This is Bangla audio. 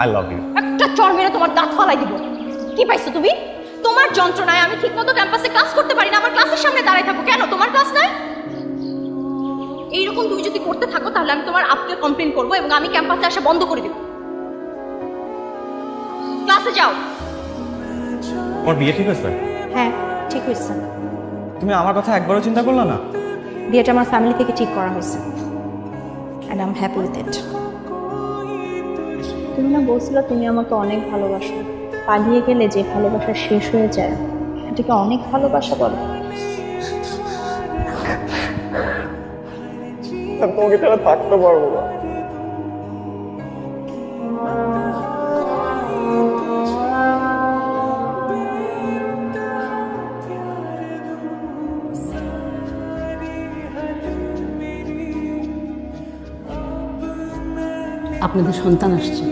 I love you. একটা চড় মেরে তোমার দাঁত ফালাই দিব। কি পাইছো তুমি? তোমার যন্ত্রণায় আমি ঠিকমতো ক্যাম্পাসে ক্লাস করতে পারি না, আমার ক্লাসের সামনে দাঁড়ায় থাকো। কেন তোমার ক্লাস নাই? এইরকম তুমি যদি করতে থাকো তাহলে আমি তোমার আপকে কমপ্লেন করবো এবং আমি ক্যাম্পাসে আসা বন্ধ করে দেব। ক্লাসে যাও। তোমার বিয়ে ঠিক হয়েছে? হ্যাঁ ঠিক হয়েছে। তুমি আমার কথা একবারও চিন্তা করলে না? বিয়েটা আমার ফ্যামিলি থেকে ঠিক করা হয়েছে and I'm happy with it. তুমি না বলছিলে তুমি আমাকে অনেক ভালোবাসো, পালিয়ে গেলে যে ভালোবাসা শেষ হয়ে যায় এটাকে অনেক ভালোবাসা বলে। তোমাকে ছাড়া থাকতে পারবো না। আপনাদের সন্তান আসছে।